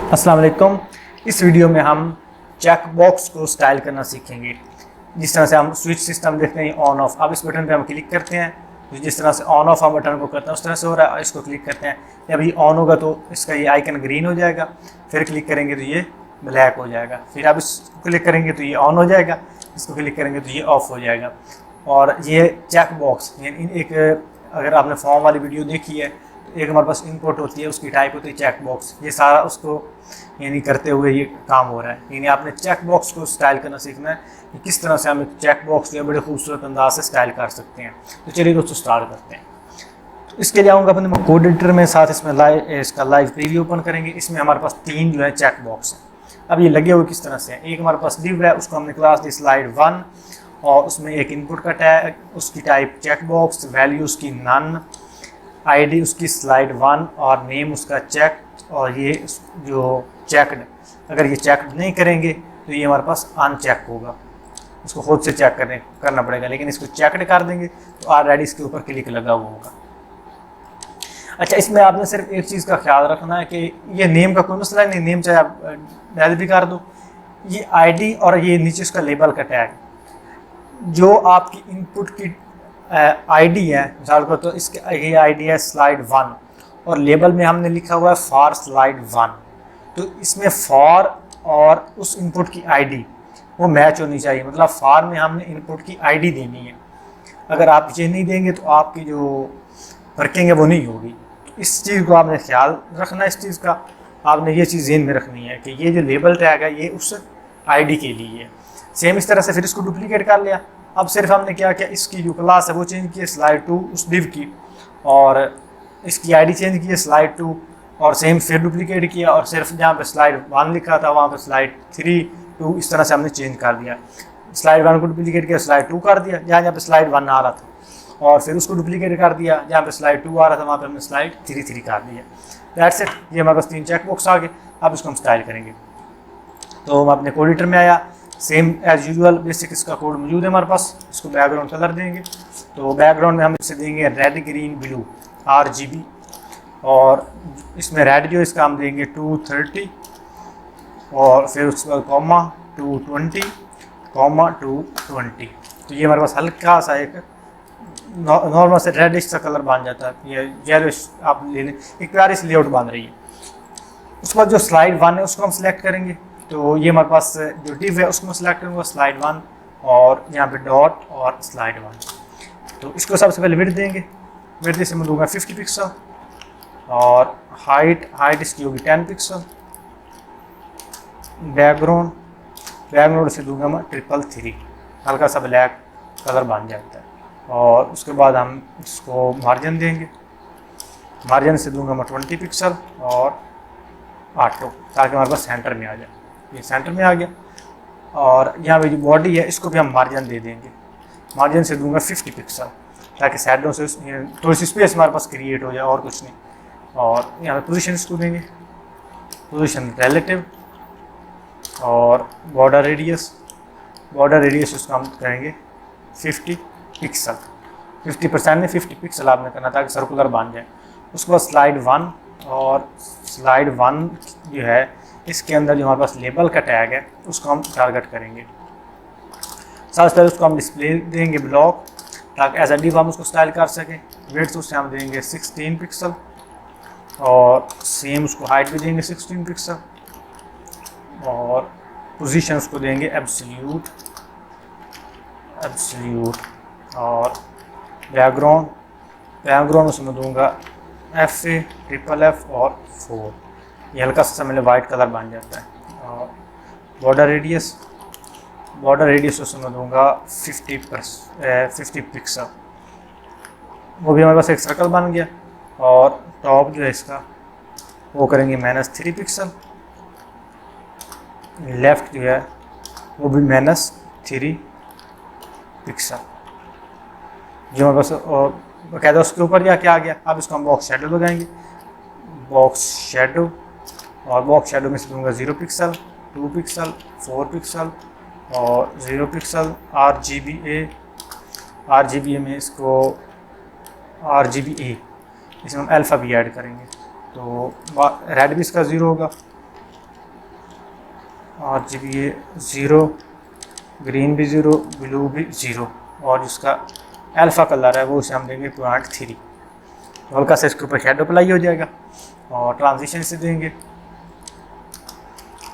अस्सलाम वालेकुम। इस वीडियो में हम चेक बॉक्स को स्टाइल करना सीखेंगे। जिस तरह से हम स्विच सिस्टम देखते हैं ऑन ऑफ, अब इस बटन पे हम क्लिक करते हैं तो जिस तरह से ऑन ऑफ हम बटन को करते हैं उस तरह से हो रहा है। इसको क्लिक करते हैं, जब ये ऑन होगा तो इसका ये आइकन ग्रीन हो जाएगा, फिर क्लिक करेंगे तो ये ब्लैक हो जाएगा, फिर आप इसको क्लिक करेंगे तो ये ऑन हो जाएगा, इसको क्लिक करेंगे तो ये ऑफ हो जाएगा। और ये चेक बॉक्स यानी एक, अगर आपने फॉर्म वाली वीडियो देखी है तो एक हमारे पास इनपुट होती है, उसकी टाइप होती है चेक बॉक्स। ये सारा उसको यानी करते हुए ये काम हो रहा है। यानी आपने चेक बॉक्स को स्टाइल करना सीखना है कि किस तरह से हम एक चेक बॉक्स जो है बड़े खूबसूरत अंदाज से स्टाइल कर सकते हैं। तो चलिए दोस्तों स्टार्ट करते हैं। तो इसके लिए आऊँगा अपने कोड एडिटर में, साथ इसमें इसका लाइव प्रीव्यू ओपन करेंगे। इसमें हमारे पास 3 जो है चेक बॉक्स है। अब ये लगे हुए किस तरह से हैं, एक हमारे पास डिव है, उसको हमने क्लास दी स्लाइड 1 और उसमें एक इनपुट का टैग, उसकी टाइप चेक बॉक्स, वैल्यू उसकी नन, आईडी उसकी स्लाइड 1 और नेम उसका चेक। और ये जो चेकड, अगर ये चेक नहीं करेंगे तो ये हमारे पास अनचेक होगा, उसको खुद से चेक करना पड़ेगा। लेकिन इसको चेकड कर देंगे तो ऑलरेडी इसके ऊपर क्लिक लगा हुआ होगा। अच्छा, इसमें आपने सिर्फ एक चीज़ का ख्याल रखना है कि ये नेम का कोई मसला नहीं, नेम चाहे आप डायल भी कर दो। ये आईडी और ये नीचे उसका लेबल का टैग, जो आपकी इनपुट की आईडी है, मिसाल को तो इसके ये आईडी है स्लाइड 1 और लेबल में हमने लिखा हुआ है फॉर स्लाइड 1। तो इसमें फॉर और उस इनपुट की आईडी वो मैच होनी चाहिए, मतलब फॉर में हमने इनपुट की आईडी देनी है। अगर आप ये नहीं देंगे तो आपकी जो वर्किंग है वो नहीं होगी। तो इस चीज़ को आपने ख्याल रखना है, इस चीज़ का आपने ये चीज़ ज़हन में रखनी है कि ये जो लेबल टैग है ये उस आईडी के लिए है। सेम इस तरह से फिर इसको डुप्लीकेट कर लिया। अब सिर्फ हमने क्या किया, इसकी जो क्लास है वो चेंज की है स्लाइड 2 उस डिव की, और इसकी आईडी चेंज की है स्लाइड 2 और सेम फिर डुप्लीकेट किया, और सिर्फ जहाँ पे स्लाइड 1 लिखा था वहाँ पे स्लाइड 3 2 इस तरह से हमने चेंज कर दिया। स्लाइड 1 को डुप्लीकेट किया, स्लाइड 2 कर दिया जहाँ जहाँ पे स्लाइड 1 आ रहा था, और फिर उसको डुप्लीकेट कर दिया जहाँ पे स्लाइड 2 आ रहा था वहाँ पे हमने स्लाइड 3 कर दिया। That's it. ये हमारे पास 3 चेक बॉक्स आ गए। अब इसको हम स्टाइल करेंगे। तो हम अपने कोड एडिटर में आया, सेम एज यूजुअल बेसिक इसका कोड मौजूद है हमारे पास। इसको बैकग्राउंड कलर देंगे, तो बैकग्राउंड में हम इसे देंगे रेड ग्रीन ब्लू RGB, और इसमें रेड जो इसका हम देंगे 230 और फिर उसके बाद कॉमा 220 कॉमा 220। तो ये हमारे पास हल्का सा एक नॉर्मल से रेडिश सा कलर बन जाता है। ये येलोइश आप ले लें, एक प्यारी सी लेआउट बन रही है। उसके बाद जो स्लाइड 1 है उसको हम सिलेक्ट करेंगे। तो ये हमारे पास जो डिव है उसको मैं सिलेक्ट करूँगा स्लाइड 1 और यहाँ पे डॉट और स्लाइड 1। तो इसको सबसे पहले विड्थ देंगे, विड्थ से मैं दूंगा 50 पिक्सल और हाइट इसकी होगी 10 पिक्सल। बैकग्राउंड से दूंगा मैं 333, हल्का सा ब्लैक कलर बन जाता है। और उसके बाद हम इसको मार्जिन देंगे, मार्जिन से दूंगा मैं 20 पिक्सल और ऑटो, ताकि हमारे पास सेंटर में आ जाए। ये सेंटर में आ गया। और यहाँ पे जो बॉडी है इसको भी हम मार्जिन दे देंगे, मार्जिन से दूंगा 50 पिक्सल, ताकि साइडों से थोड़ी सी स्पेस हमारे पास क्रिएट हो जाए और कुछ नहीं। और यहाँ पे पोजीशन इसको देंगे, पोजीशन रिलेटिव, और बॉर्डर रेडियस उसको हम करेंगे 50 पिक्सल। 50% नहीं 50 पिक्सल आपने करना ताकि सर्कुलर बन जाए। उसके बाद स्लाइड 1 और स्लाइड 1 जो है इसके अंदर जो हमारे पास लेबल का टैग है उसको हम टारगेट करेंगे। साथ साथ उसको हम डिस्प्ले देंगे ब्लॉक, ताकि एज अ डिव हम उसको स्टाइल कर सकें। विड्थ उससे हम देंगे 16 पिक्सल और सेम उसको हाइट भी देंगे 16 पिक्सल, और पोजीशन उसको देंगे एब्सोल्यूट। और बैकग्राउंड उसमें दूंगा FA FFF और 4। ये हल्का सा मेरे वाइट कलर बन जाता है। और बॉर्डर रेडियस उसमें दूंगा 50 पिक्सल। वो भी हमारे पास एक सर्कल बन गया। और टॉप जो है इसका वो करेंगे -3 पिक्सल, लेफ़्ट जो है वो भी -3 पिक्सल। जो हमारे पास और बाकायदा उसके ऊपर क्या आ गया। अब इसको हम बॉक्स शेडो लगाएंगे, बॉक्स शेडो में से दूंगा 0 पिक्सल, 2 पिक्सल, 4 पिक्सल और 0 पिक्सल। RGBA में इसको RGBA इसमें हम अल्फ़ा भी ऐड करेंगे, तो रेड भी इसका 0 होगा RGB ये 0, ग्रीन भी 0, ब्लू भी 0, और जिसका अल्फ़ा कलर है वो उसे हम देंगे 0.3। हल्का सा इसके ऊपर शेडो अप्लाई हो जाएगा। और ट्रांजिशन से देंगे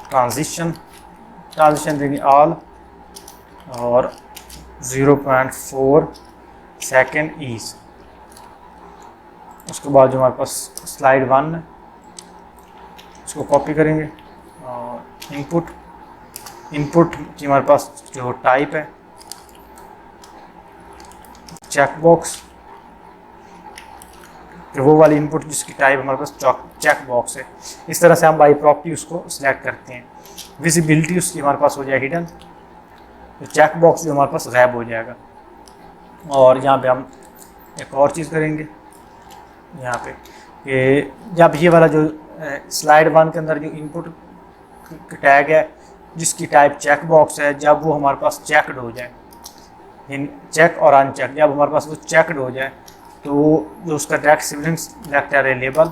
ट्रांजिशन देंगे ऑल, और 0.4 सेकेंड ईज। उसके बाद जो हमारे पास स्लाइड 1 है उसको कॉपी करेंगे, और इनपुट की हमारे पास जो टाइप है चेक बॉक्स, तो वो वाली इनपुट जिसकी टाइप हमारे पास चेक बॉक्स है। इस तरह से हम बाई प्रॉपर्टी उसको सिलेक्ट करते हैं। विजिबिलिटी उसकी हमारे पास हो जाए हिडन, तो चेक बॉक्स जो हमारे पास गैब हो जाएगा। और यहाँ पे हम एक और चीज़ करेंगे यहाँ पे कि जब ये वाला जो स्लाइड 1 के अंदर जो इनपुट टैग है जिसकी टाइप चेक बॉक्स है, जब वो हमारे पास चेकड हो जाए, चेक और अनचेक, जब हमारे पास वो चेकड हो जाए तो जो उसका डायरेक्ट सिबलिंग वेक्टर है लेबल,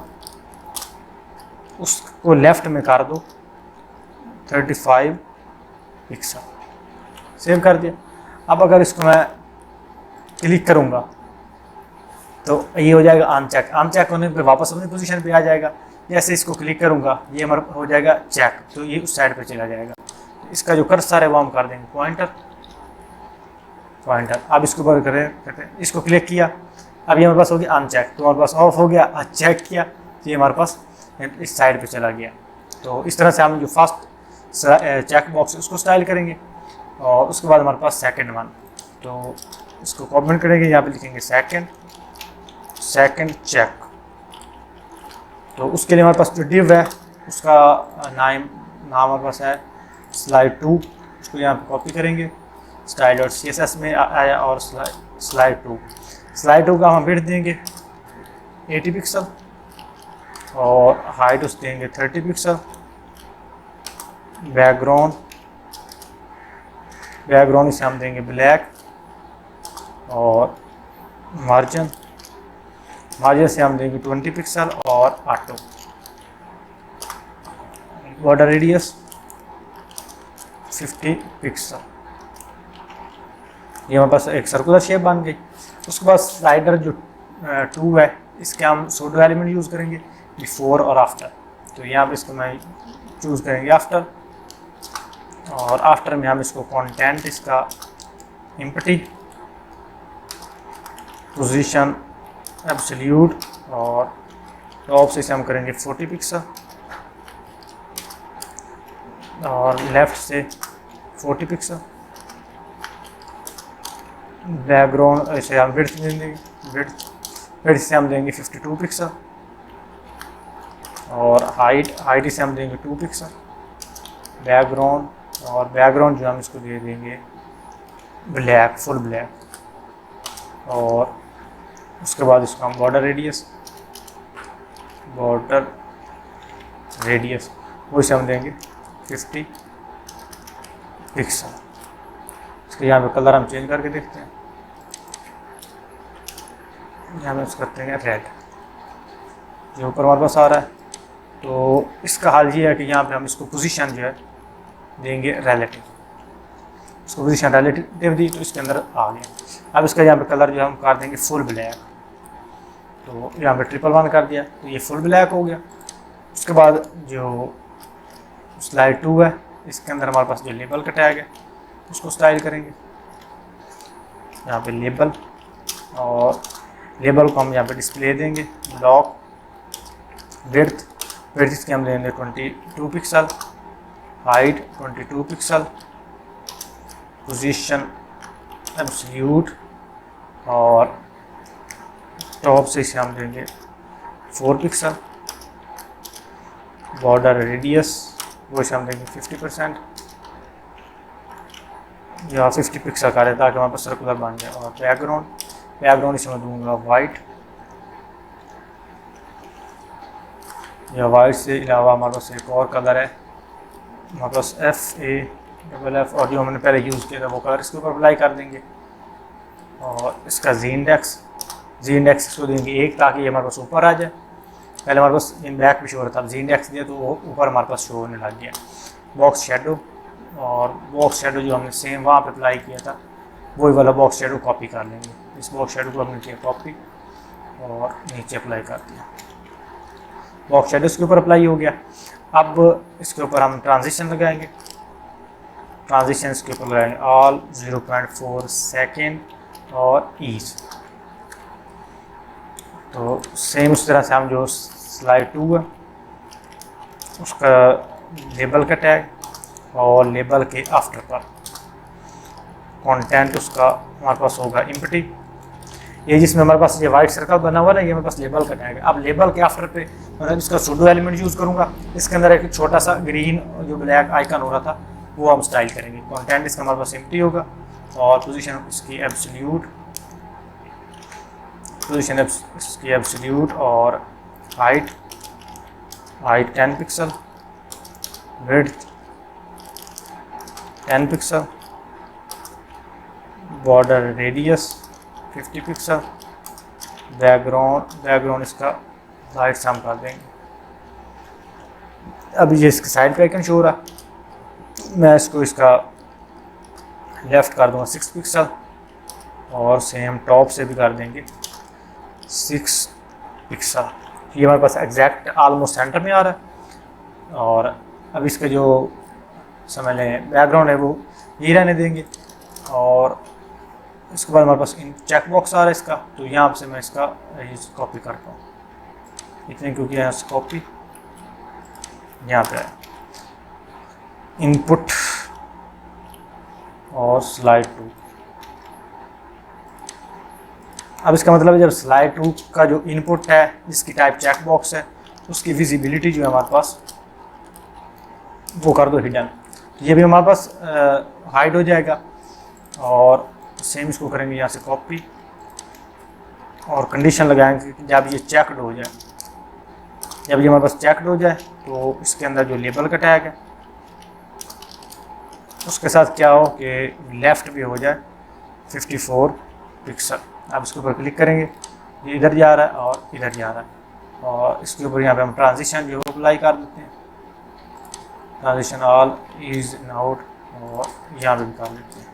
उसको लेफ़्ट में कर दो 35 पिक्सल, सेव कर दिया। अब अगर इसको मैं क्लिक करूँगा तो ये हो जाएगा अनचेक होने पे वापस अपनी पोजीशन पे आ जाएगा। जैसे इसको क्लिक करूँगा ये हमारा हो जाएगा चेक, तो ये उस साइड पे चला जाएगा। तो इसका जो कर्सर है वो हम कर देंगे पॉइंटर। अब इसको ऊपर करते हैं, इसको क्लिक किया, अब ये हमारे पास हो गया अनचेक, तो हमारे पास ऑफ हो गया। चेक किया तो ये हमारे पास इस साइड पे चला गया। तो इस तरह से हम जो फर्स्ट चेक बॉक्स उसको स्टाइल करेंगे। और उसके बाद हमारे पास सेकंड वन, तो इसको कमेंट करेंगे, यहाँ पे लिखेंगे सेकंड चेक। तो उसके लिए हमारे पास जो डिव है उसका नाम हमारे पास है स्लाइड 2, उसको यहाँ पे कॉपी करेंगे, स्टाइल और CSS में आया, और स्लाइड 2 का हम विड्थ देंगे 80 पिक्सल, और हाइट उस देंगे 30 पिक्सल। बैकग्राउंड इसे हम देंगे ब्लैक, और मार्जिन से हम देंगे 20 पिक्सल और ऑटो। Border radius 50 pixel. ये हमारे पास एक सर्कुलर शेप बन गई। उसके बाद स्लाइडर जो 2 है इसके हम सूडो एलिमेंट यूज़ करेंगे बिफोर और आफ्टर। तो यहाँ पे इसको मैं चूज़ करेंगे आफ्टर, और आफ्टर में हम इसको कंटेंट इसका एम्प्टी, पोजीशन एब्सोल्यूट, और टॉप से इसे हम करेंगे 40 पिक्सल, और लेफ़्ट से 40 पिक्सल। बैकग्राउंड इसे हम विड्थ देंगे, विड्थ से हम देंगे 52 पिक्सल, और हाइट इसे हम देंगे 2 पिक्सल। बैकग्राउंड जो हम इसको दे देंगे ब्लैक, फुल ब्लैक। और उसके बाद इसको हम बॉर्डर रेडियस वो इसे हम देंगे 50 पिक्सल। इसके यहाँ पे कलर हम चेंज करके देखते हैं, यहाँ पे करते हैं रेड, जो ऊपर हमारे पास आ रहा है। तो इसका हाल ये है कि यहाँ पे हम इसको पोजीशन जो है देंगे रिलेटिव, इसको पोजीशन रिलेटिव दी तो इसके अंदर आ गया। अब इसका यहाँ पे कलर जो हम कर देंगे फुल ब्लैक, तो यहाँ पे 111 कर दिया तो ये फुल ब्लैक हो गया। उसके बाद जो स्लाइड 2 है इसके अंदर हमारे पास जो लेबल का टैग है उसको स्टाइल करेंगे, यहाँ पे लेबल, और लेबल को हम यहाँ पे डिस्प्ले देंगे ब्लॉक। विड्थ इसके हम देंगे 22 pixel, height 22 pixel, position absolute, और टॉप से इसे हम देंगे 4 पिक्सल। बॉर्डर रेडियस वो इसे हम देंगे 50% या 50 पिक्सल का है ताकि हमारे पास सर्कुलर बन जाए। और बैकग्राउंड इसमें दूंगा वाइट, या वाइट से अलावा हमारे पास एक और कलर है हमारे पास FAFF, और जो हमने पहले यूज़ किया था वो कलर इसके ऊपर अप्लाई कर देंगे। और इसका जी इंडेक्स इसको देंगे 1 ताकि ये हमारे पास ऊपर आ जाए। पहले हमारे पास इन बैक भी शो हो रहा था, अब जी इंडेक्स दिया तो वो ऊपर हमारे पास शो होने लग गया। बॉक्स शेडो, और बॉक्स शेडो जो हमने सेम वहाँ पे अप्लाई किया था वही वाला बॉक्स शेडो कॉपी कर लेंगे। इस बॉक्स शेडो को हमने किया कॉपी और नीचे अप्लाई कर दिया। बॉक्स शेडो इसके ऊपर अप्लाई हो गया। अब इसके ऊपर हम ट्रांजिशन लगाएंगे। ट्रांजिशन इसके ऊपर लगाएंगे ऑल 0.4 सेकेंड और ईज। तो सेम उस तरह से हम जो स्लाइड 2 है उसका लेबल का टैग और लेबल के आफ्टर पर कंटेंट उसका हमारे पास होगा एम्प्टी। ये जिसमें हमारे पास ये वाइट सर्कल बना हुआ है ये हमारे पास लेबल का टैग है। अब लेबल के आफ्टर पे मैं इसका सूडो एलिमेंट यूज़ करूँगा। इसके अंदर एक छोटा सा ग्रीन जो ब्लैक आइकन हो रहा था वो हम स्टाइल करेंगे। कंटेंट इसका हमारे पास एम्प्टी होगा और पोजीशन इसकी एब्सोल्यूट, पोजीशन इसकी एब्सोल्यूट और height 10 pixel, width 10 pixel, border radius 50 pixel, background इसका लाइट से हम कर देंगे। अभी ये इसके साइड पे आइकन शो हो रहा, मैं इसको इसका लेफ़्ट कर दूंगा 6 पिक्सल और सेम टॉप से भी कर देंगे 6 पिक्सल। ये हमारे पास एग्जैक्ट ऑलमोस्ट सेंटर में आ रहा है। और अब इसका जो समझ लें बैकग्राउंड है वो ये रहने देंगे। और इसके बाद हमारे पास इन चेक बॉक्स आ रहा है इसका, तो यहाँ से मैं इसका कॉपी करता हूँ इतने, क्योंकि यहाँ से कॉपी यहाँ पे है इनपुट और स्लाइड 2। अब इसका मतलब है जब स्लाइड 2 का जो इनपुट है जिसकी टाइप चेक बॉक्स है उसकी विजिबिलिटी जो है हमारे पास वो कर दो हिडन। ये भी हमारे पास हाइड हो जाएगा। और सेम इसको करेंगे यहाँ से कॉपी और कंडीशन लगाएंगे कि जब ये चेकड हो जाए, जब ये हमारे पास चेकड हो जाए तो इसके अंदर जो लेबल का टैग है उसके साथ क्या हो कि लेफ़्ट भी हो जाए 54 पिक्सल। अब इसके ऊपर क्लिक करेंगे, ये इधर जा रहा है और इधर जा रहा है। और इसके ऊपर यहाँ पे हम ट्रांजिशन जो है अप्लाई कर देते हैं, transition all is in out और यहाँ पे भी कर लेते हैं।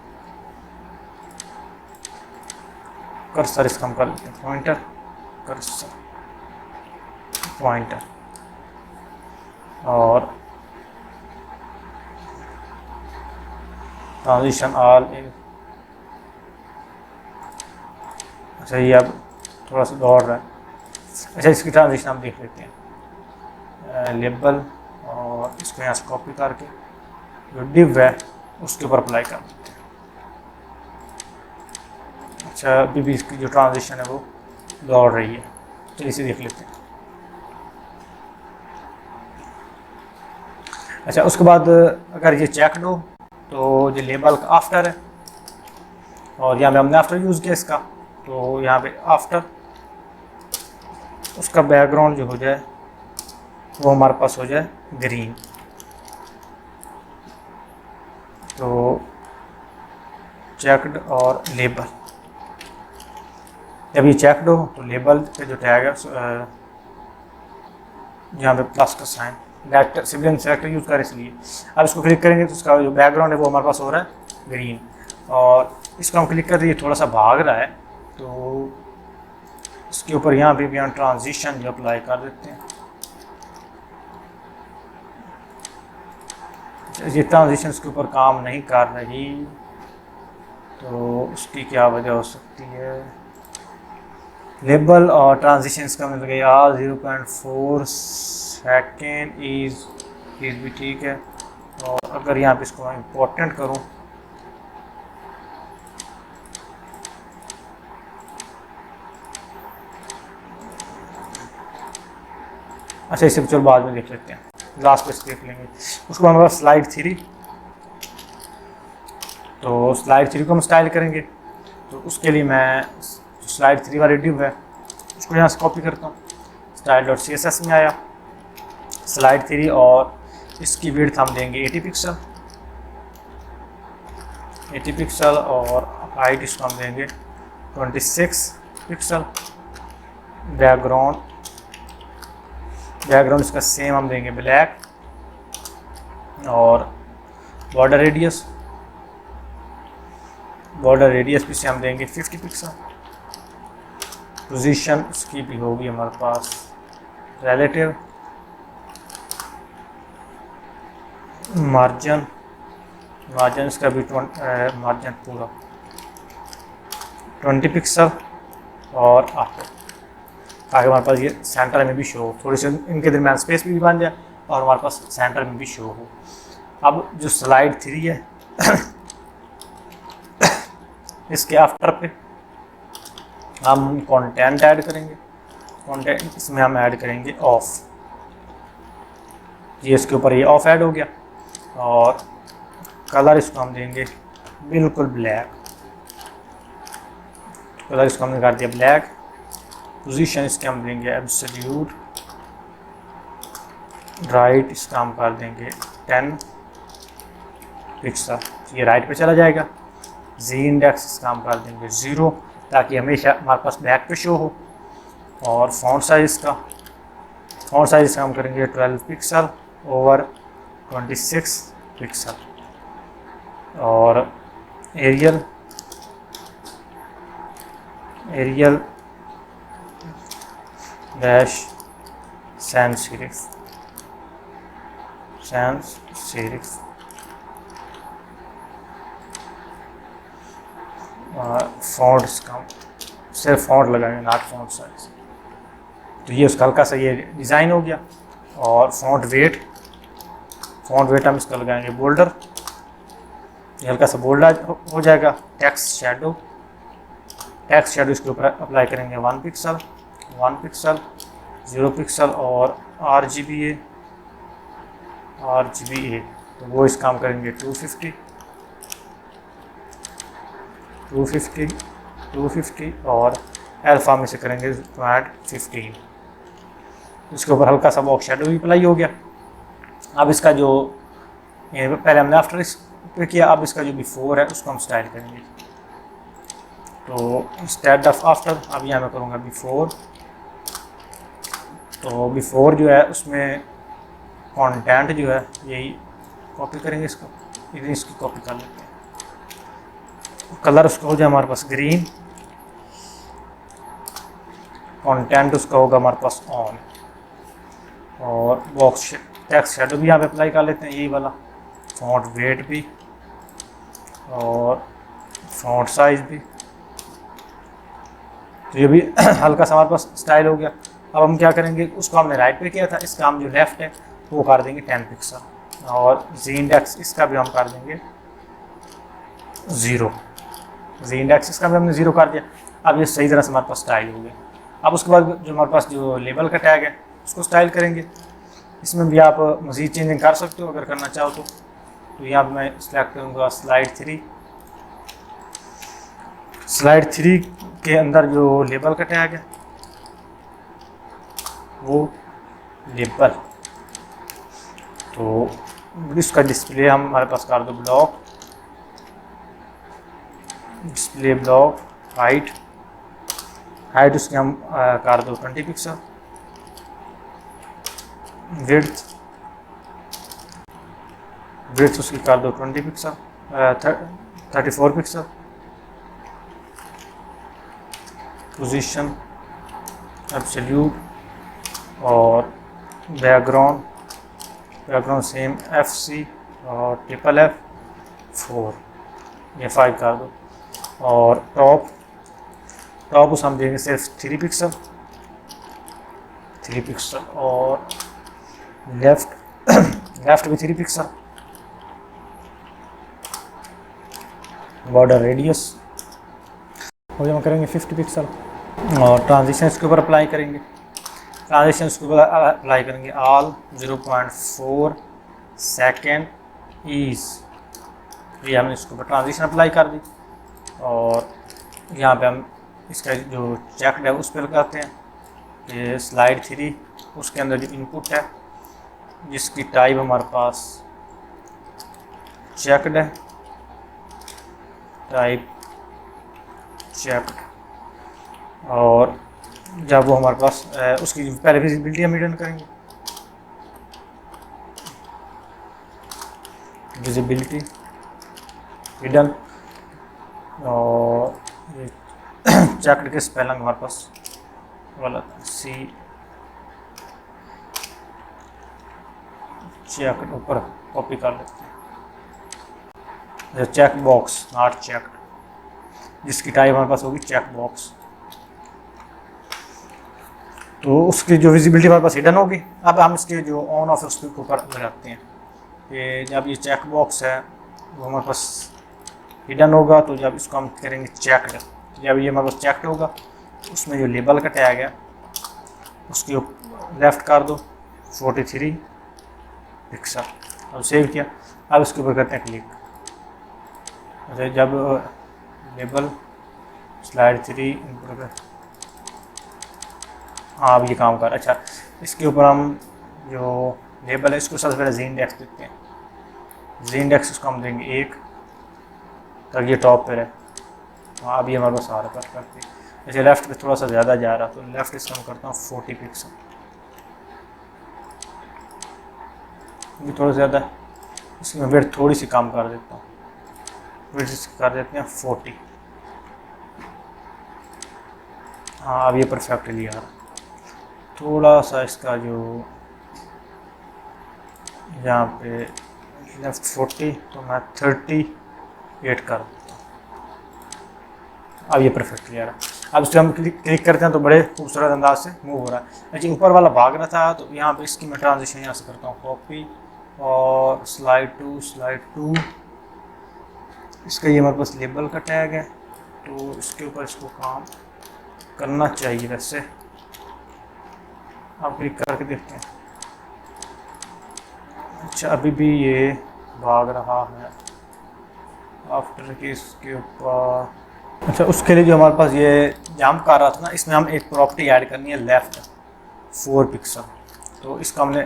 कर्सर इसका हम कर लेते हैं पॉइंटर, कर्सर पॉइंटर और ट्रांजिशन ऑल इन। अच्छा ये अब थोड़ा सा दौड़ रहा है। अच्छा इसकी ट्रांजिशन हम देख लेते हैं, लेबल और इसको यहाँ से कॉपी करके जो डिव है उसके ऊपर अप्लाई कर देते हैं। अच्छा अभी भी इसकी जो ट्रांजिशन है वो दौड़ रही है, तो इसे देख लेते हैं। अच्छा उसके बाद अगर ये चेक हो तो ये लेबल का आफ्टर है और यहाँ पे हमने आफ्टर यूज़ किया इसका, तो यहाँ पे आफ्टर उसका बैकग्राउंड जो हो जाए वो हमारे पास हो जाए ग्रीन। तो चेक्ड और लेबल, जब ये चेक्ड हो तो लेबल पे जो टैग है यहाँ पे प्लस का sign direct sibling selector use करें इसलिए। अब इसको क्लिक करेंगे तो उसका जो बैकग्राउंड है वो हमारे पास हो रहा है ग्रीन। और इसको हम क्लिक करते ये थोड़ा सा भाग रहा है, तो इसके ऊपर यहाँ पे भी हम ट्रांजिशन जो अप्लाई कर देते हैं। ये ट्रांजिशन इसके ऊपर काम नहीं कर रही, तो उसकी क्या वजह हो सकती है। लेबल और ट्रांजिशन का मतलब यार 0.4 सेकेंड इज भी ठीक है। और अगर यहाँ पे इसको मैं इम्पोर्टेंट करूँ अच्छा इसे चलो बाद में देख लेते हैं, लास्ट पे देख लेंगे। उसको हमारे पास स्लाइड 3, तो स्लाइड 3 को हम स्टाइल करेंगे। तो उसके लिए मैं स्लाइड 3 वाली डिव है उसको यहाँ से कॉपी करता हूँ, style.css में आया स्लाइड 3 और इसकी विड्थ हम देंगे 80 पिक्सल और हाइट इसको हम देंगे 26 पिक्सल। बैकग्राउंड इसका सेम हम देंगे ब्लैक और बॉर्डर रेडियस भी से हम देंगे 50 पिक्सल। पोजीशन उसकी भी होगी हमारे पास रिलेटिव। मार्जिन इसका भी मार्जिन पूरा 20 पिक्सल। और आगे हमारे पास ये सेंटर में भी शो हो, थोड़ी सी इनके दरमियान स्पेस भी बन जाए और हमारे पास सेंटर में भी शो हो। अब जो स्लाइड 3 है इसके आफ्टर पे हम कंटेंट ऐड करेंगे। कंटेंट इसमें हम ऐड करेंगे ऑफ, ये इसके ऊपर ये ऑफ ऐड हो गया। और कलर इसको हम देंगे बिल्कुल ब्लैक, कलर इसको हमने कर दिया ब्लैक। पोजीशन इसके हम देंगे एब्सोल्यूट राइट, इसका हम कर देंगे 10 पिक्सल, ये राइट पे चला जाएगा। जी इंडेक्स इसका हम कर देंगे 0 ताकि हमेशा हमारे पास बैक पे शो हो। और फॉन्ट साइज हम करेंगे 12 पिक्सल ओवर 26 पिक्सल। और Arial dash sans serif font का सिर्फ फॉन्ट लगाएंगे, नॉट फॉन्ट साइज। तो ये उसका हल्का सा ये डिज़ाइन हो गया। और फॉन्ट वेट हम इसका लगाएंगे बोल्डर, ये हल्का सा बोल्ड हो जाएगा। टेक्स्ट शेडो इसके ऊपर अप्लाई करेंगे 1 पिक्सल 0 पिक्सल। और RGBA तो वो इस काम करेंगे 250 और अल्फा में से करेंगे 15। इसके ऊपर हल्का सा बॉक्स शेडो भी अप्लाई हो गया। अब इसका जो पहले हमने आफ्टर पे किया, अब इसका जो बिफोर है उसको हम स्टाइल करेंगे। तो इंस्टेड ऑफ आफ्टर अब यहाँ मैं करूँगा बिफोर। तो बिफोर जो है उसमें कंटेंट जो है यही कॉपी करेंगे, इसकी कॉपी कर लेते हैं। कलर उसका हो जाए हमारे पास ग्रीन, कंटेंट उसका होगा हमारे पास ऑन। और बॉक्स टेक्स्ट शेडो भी यहाँ पे अप्लाई कर लेते हैं, यही वाला। फॉन्ट वेट भी और फॉन्ट साइज भी। तो ये भी हल्का सा हमारे पास स्टाइल हो गया। अब हम क्या करेंगे, उसको हमने राइट पे किया था, इसका हम जो लेफ़्ट है वो कर देंगे 10 पिक्सल। और जी इंडेक्स इसका भी हम कर देंगे 0। जी इंडेक्स इसका भी हमने 0 कर दिया। अब ये सही तरह से हमारे पास स्टाइल हो गया। अब उसके बाद जो हमारे पास जो लेबल का टैग है उसको स्टाइल करेंगे। इसमें भी आप मज़ीद चेंजिंग कर सकते हो अगर करना चाहो तो यहाँ पर मैं सिलेक्ट करूँगा स्लाइड 3 के अंदर जो लेबल का टैग है वो लेबल। तो इसका डिस्प्ले हम हमारे पास कर दो ब्लॉक, डिस्प्ले ब्लॉक हाइट उसके हम कर दो 20 पिक्सल। विड्थ उसकी कर दो 20 पिक्सल 34 पिक्सल। पोजीशन एब्सोल्यूट और बैकग्राउंड सेम FC और FFF4 ये 5 कर दो। और टॉप उस हम देंगे सिर्फ 3 पिक्सल। और लेफ्ट भी 3 पिक्सल। बॉर्डर रेडियस हो जाए करेंगे 50 पिक्सल। और ट्रांजिशन इसके ऊपर अप्लाई करेंगे। ऑल 0.4 सेकेंड ईज, ये हमने इसके ऊपर ट्रांजिशन अप्लाई कर दी। और यहाँ पे हम इसका जो चेक्ड है उस पर लगाते हैं। ये स्लाइड 3 उसके अंदर जो इनपुट है जिसकी टाइप हमारे पास चेक्ड है, टाइप चेक्ड। और जब वो हमारे पास उसकी पहले विजिबिलिटी हम रिटर्न करेंगे। विजिबिलिटी, हिडन, और ये चेक्ड के स्पेलिंग हमारे पास गलत, सी चेक्ड ऊपर कॉपी कर लेते हैं। चेक बॉक्स नॉट चेक्ड, जिसकी टाइप हमारे पास होगी चेक बॉक्स, तो उसकी जो विजिबिलिटी हमारे पास हिडन होगी। अब हम इसके जो ऑन ऑफ है उसके ऊपर लगाते हैं कि जब ये चेक बॉक्स है वो हमारे पास हिडन होगा, तो जब इसको हम करेंगे चेक्ड, जब ये हमारे पास चेक्ड होगा उसमें जो लेबल का टैग है उसके लेफ्ट कर दो 43 पिक्सल, अब सेव किया। अब इसके ऊपर करते हैं क्लिक। अच्छा, जब लेबल स्लाइड 3 हाँ अब ये काम कर, अच्छा इसके ऊपर हम जो लेबल है इसको सबसे पहले जी इंडेक्स देते हैं। जी इंडेक्स इसको हम देंगे 1 तक, ये टॉप पे है। हाँ अब ये हमारे पास आ रहा है परफेक्ट। अच्छा लेफ़्ट पे थोड़ा सा ज़्यादा जा रहा, तो लेफ़्ट इसका मैं करता हूँ 40 पिक्सल, ये थोड़ा ज़्यादा, इसमें वेट थोड़ी सी कम कर देता हूँ, वेट कर देते हैं 40। हाँ अब ये परफेक्टली आ रहा। थोड़ा सा इसका जो यहाँ पे लेफ्ट 40, तो मैं 38 कर देता हूँ। अब ये परफेक्टली आ रहा। अब इस पर हम क्लिक करते हैं तो बड़े खूबसूरत अंदाज से मूव हो रहा है। अच्छा ऊपर वाला भाग रहा था, तो यहाँ पे इसकी मैं ट्रांजिशन यहाँ से करता हूँ कॉपी, और स्लाइड टू, इसका ये हमारे पास लेबल का टैग है, तो इसके ऊपर इसको काम करना चाहिए वैसे। आप क्लिक करके देखते हैं। अच्छा अभी भी ये भाग रहा है आफ्टर के इसके ऊपर। अच्छा उसके लिए जो हमारे पास ये जंप कर रहा था ना, इसमें हम एक प्रॉपर्टी ऐड करनी है लेफ़्ट 4 पिक्सल, तो इसका हमने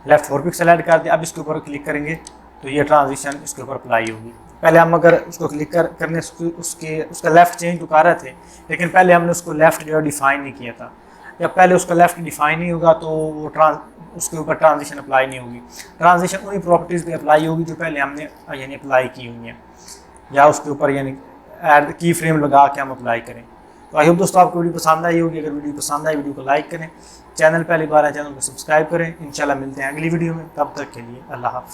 लेफ़्ट 4 पिक्सल ऐड कर दिया। अब इसके ऊपर क्लिक करेंगे तो ये ट्रांजिशन इसके ऊपर अप्लाई होगी। पहले हम अगर उसको क्लिक करने उसका लेफ़्ट चेंज तो कर रहे थे, लेकिन पहले हमने उसको लेफ़्ट जो डिफ़ाइन नहीं किया था। जब पहले उसका लेफ़्ट डिफ़ाइन नहीं होगा तो वो उसके ऊपर ट्रांजिशन अप्लाई नहीं होगी। ट्रांजिशन उन्हीं प्रॉपर्टीज़ पे अप्लाई होगी जो पहले हमने यानी अप्लाई की हुई हैं, या उसके ऊपर यानी ऐड की फ्रेम लगा के हम अप्लाई करें। तो आई होप दोस्तों आपको वीडियो पसंद आई होगी। अगर वीडियो पसंद आई वीडियो को लाइक करें, चैनल पहली बार है चैनल को सब्सक्राइब करें। इंशाल्लाह मिलते हैं अगली वीडियो में, तब तक के लिए अल्लाह हाफ़िज़।